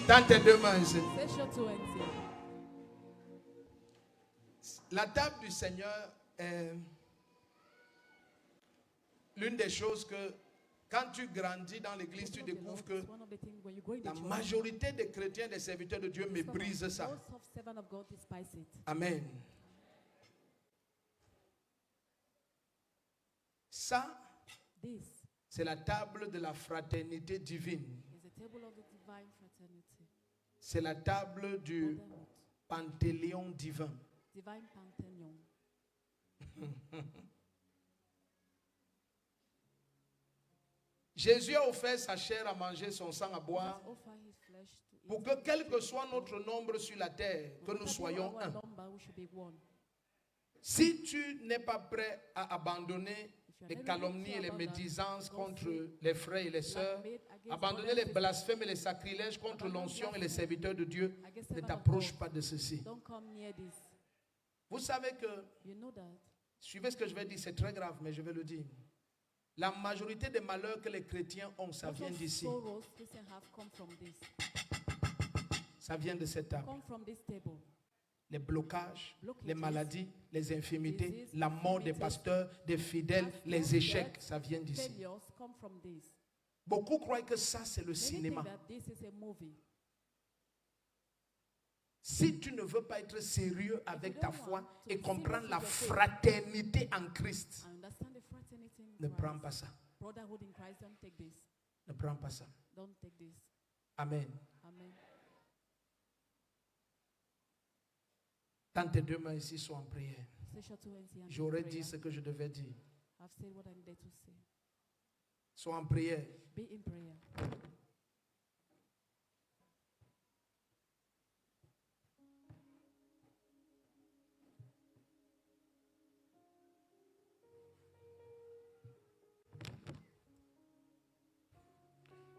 Tends tes deux mains ici. Stretch your two hands here. La table du Seigneur est l'une des choses que, quand tu grandis dans l'église, tu découvres que One of the things when you go in la the church, majorité des chrétiens, des serviteurs de Dieu méprisent ça. most of servants of God despise it. Amen. Ça, This c'est la table de la fraternité divine. is the table of the divine fraternity. C'est la table du Brotherhood. panthéon divin. Divine Pantheon. Jésus a offert sa chair à manger, son sang à boire, Jesus offer his flesh to eat. pour que quel que soit notre nombre sur la terre, que nous Whatever soyons our un. number, we should be one. Si tu n'es pas prêt à abandonner If you're les not calomnies ready et to les abandon médisances God's contre will, les frères et les sœurs, blackmail against abandonner brothers les and sisters, blasphèmes et les sacrilèges contre abandon l'onction et les blasphemy serviteurs de Dieu, against ne servants of t'approche God. pas de ceci. Don't come near this. Vous savez que, You know that. suivez ce que je vais dire, c'est très grave, mais je vais le dire. La majorité des malheurs que les chrétiens ont, ça Most vient of d'ici. sorrows Christians have come from this. Ça vient de cette table. Come from this table. Les blocages, Blockages, les maladies, les infirmités, disease, la mort des infirmities, pasteurs, des fidèles, les death, échecs, ça vient d'ici. Failures come from this. Beaucoup croient que ça, c'est le Many think cinéma. that this is a movie. Si tu ne veux pas être sérieux avec ta foi et be comprendre serious la with your faith, fraternité en Christ, I understand the fraternity in ne Christ. prends pas ça. Brotherhood in Christ, don't take this. Ne prends pas ça. Don't take this. Amen. Amen. Tends tes deux mains ici, sois en prière. Stretch your two hands here and J'aurais in dit prayer. ce que je devais dire. I've said what I needed to say. Sois en prière. Be in prayer.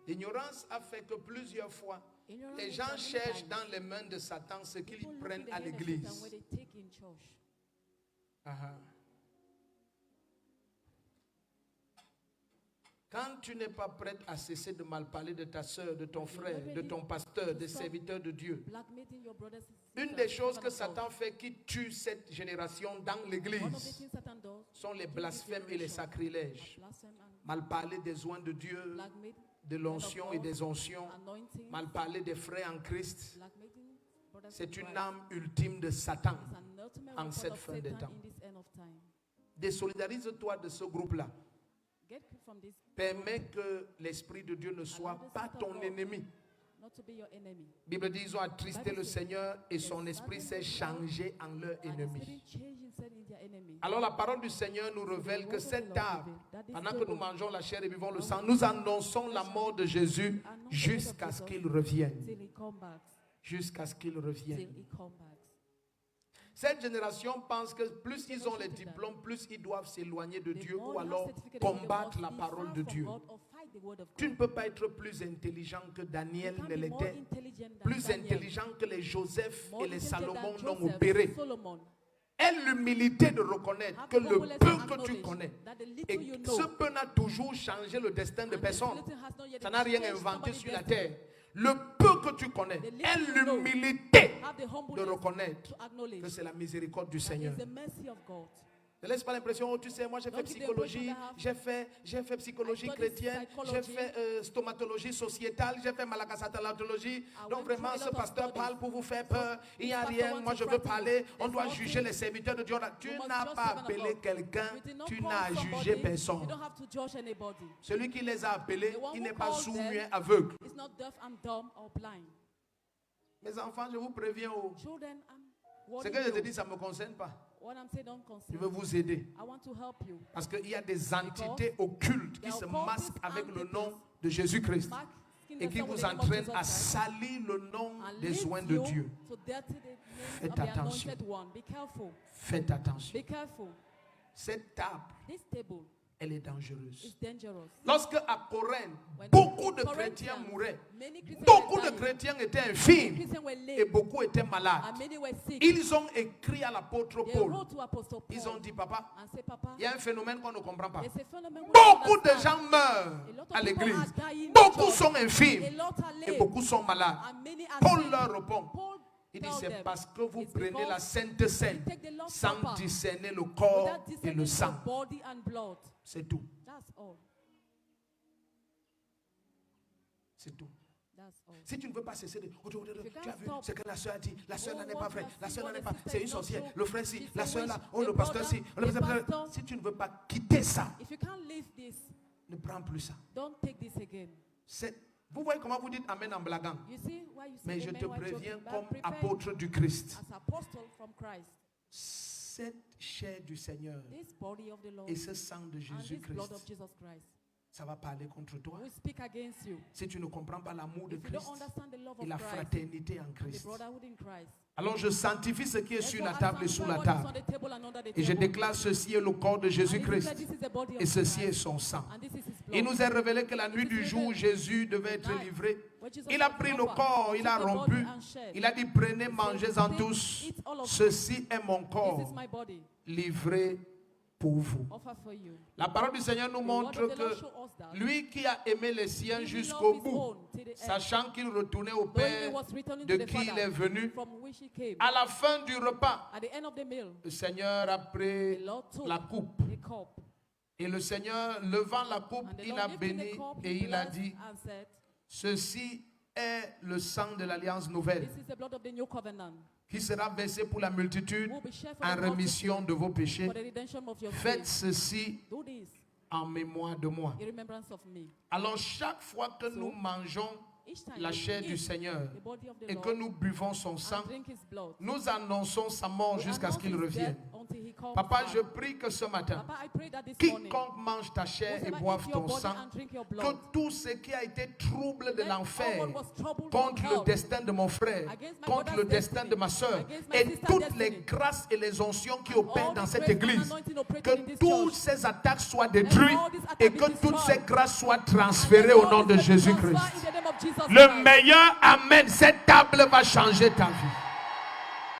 L'ignorance a fait que plusieurs fois, Ignorance les is gens that many cherchent times dans les mains de Satan ce qu'ils people look prennent in the à hand of Satan l'église. what they take in church. Ah. Quand tu n'es pas prête à cesser de mal parler de ta soeur, de ton frère, de ton pasteur, des serviteurs de Dieu, Blackmailing your brothers and une sisters, des choses servants que of God. Satan fait qui tue cette génération dans One of the l'église things Satan does sont les to this blasphèmes et les generation, sacrilèges. blasphemy and Mal parler des oins de Dieu, blackmail, de l'onction et des oncions. anointing, Mal parler des frères en Christ. blackmailing brothers C'est in une Christ. âme ultime de Satan. It's an ultimate en weapon cette of fin de Satan temps. in this end of time. Désolidarise-toi de ce groupe-là. Get free from this. Permets que l'Esprit de Dieu ne soit pas ton ennemi. Not to be your enemy. La Bible dit, ils ont attristé le Seigneur et son esprit s'est changé en leur And the ennemi. spirit change himself in their enemy. Alors la parole du Seigneur nous révèle que cette table, pendant que nous mangeons la chair et buvons le sang, nous annonçons la mort de Jésus jusqu'à ce qu'il revienne. Till he come back. Jusqu'à ce qu'il Till revienne. he come back. Cette génération pense que plus ils ont les diplômes, plus ils doivent s'éloigner de Dieu ou alors combattre la parole de Dieu. Tu ne peux pas être plus intelligent que Daniel ne l'était, plus intelligent que les Joseph et les Salomon l'ont opéré. Aie l'humilité de reconnaître que le peu que tu connais, et ce peu n'a toujours changé le destin de personne. Ça n'a rien inventé sur la terre. Le peu que tu connais, aie l'humilité de reconnaître que c'est la miséricorde du Seigneur. Ne laisse pas l'impression, oh, tu sais, moi j'ai fait psychologie, j'ai fait psychologie chrétienne, j'ai fait stomatologie sociétale, j'ai fait malakasatalatologie. Donc vraiment, ce pasteur parle pour vous faire peur. Il n'y a rien, moi je veux parler. On doit juger les serviteurs de Dieu. Tu n'as pas appelé quelqu'un, tu n'as jugé personne. Celui qui les a appelés, il n'est pas sourd, muet, aveugle. Mes enfants, je vous préviens, oh, ce que je te dis, ça ne me concerne pas. Je veux vous aider. Parce qu'il y a des entités occultes qui se masquent avec le nom de Jésus-Christ et qui vous entraînent à salir le nom des oins de Dieu. Faites attention. Faites attention. Cette table elle est dangereuse. It's dangerous. Lorsque à Corinthe, When beaucoup de Corinthians, chrétiens mouraient, many Christians beaucoup were de dying, chrétiens étaient many infirmes Christians were et lame, beaucoup étaient malades. and many were sick. Ils ont écrit à l'apôtre They Paul. wrote to Apostle Ils Paul ont dit, papa, and said, Papa, il y a un phénomène qu'on ne comprend pas. there's a phenomenon we Beaucoup don't de understand. gens meurent A lot of à people l'église. are dying in Beaucoup church. sont A infirmes lot are et lame, beaucoup sont malades. and many are Paul sick. leur répond. Paul Il dit, tell c'est them, parce que vous it's prenez la because Sainte Seine you take the Lord's sans Supper discerner le corps without et discerning le your sang. body and blood. C'est tout. That's all. C'est tout. That's all. Si tu ne veux pas cesser de... Tu as vu stop. ce que la soeur a dit. La soeur Oh, n'en est what pas vraie. you La see, soeur what n'en est the pas... sister C'est is une not sorcière. true. Le frère ci, She's la a soeur là, witch. oh The le pasteur brother, ci. the pastor. Si tu ne veux pas quitter ça, If you can't leave this, ne prends plus ça. don't take this again. Vous voyez comment vous dites Amen en blaguant. You see why you say Mais je amen te while joking, préviens but comme prepare apôtre du Christ. as apostle from Christ. Cette chair du Seigneur This body of the Lord et ce sang de and this blood of Jésus-Christ, Jesus Christ ça va parler contre toi. will speak against you. Si tu ne comprends pas l'amour de If you don't Christ understand the love et of la Christ fraternité en and the Christ. brotherhood in Christ, Alors je sanctifie ce qui est sur la therefore, table et sous sanctify la what is table. on the table and under the Et je table. déclare ceci est le corps de And Jésus-Christ. this is the body of Et ceci est Christ, son sang. and this is his blood. Il nous est révélé que la nuit du jour où Jésus devait être livré, il a pris le corps, il a rompu, il a dit prenez, mangez-en tous. Ceci est mon This corps is my body, livré pour vous. offer for you. La parole du Seigneur nous The word montre of the Lord que show us that lui qui a aimé les siens he jusqu'au loved his bout, own till the end. sachant qu'il retournait au Though he Père was returning de to the qui il Father, est venu, from which he came. à la fin du repas, At the end of the meal, le Seigneur a pris the Lord took la coupe. a cup. Et le Seigneur, levant la coupe, And the il Lord a lifted the béni cup, et he il a blessed dit, and said, ceci est le sang de l'alliance nouvelle this is the blood of the new covenant, qui sera versé pour la multitude will be shed for en the rémission multitude, de vos péchés. for the redemption of your Faites sins. ceci Do this en mémoire de moi. in remembrance of me. Alors chaque fois que nous mangeons Each time la we chair du eat Seigneur the body of the et Lord que nous buvons son sang, and drink his blood, nous annonçons sa mort we jusqu'à ce announce qu'il his revienne. death until he comes Papa, back. je prie que ce matin, Papa, I pray that this morning, quiconque mange ta chair et whosoever boive eats your ton body sang, and drink your que blood, tout ce qui a été trouble de let l'enfer all what was troubled contre from le hell, destin de mon frère, against my contre le brother's destin destiny, de ma soeur, against my et sister's toutes les destiny, grâces et les onctions qui all opèrent the dans cette grace and église, anointing operating que in this toutes church, ces attaques soient détruites all these attacks et be que toutes ces destroyed, grâces soient and transférées let au all nom de this be Jésus-Christ. transferred in the name of Jesus Le Christ. meilleur Amen, cette table va changer ta vie.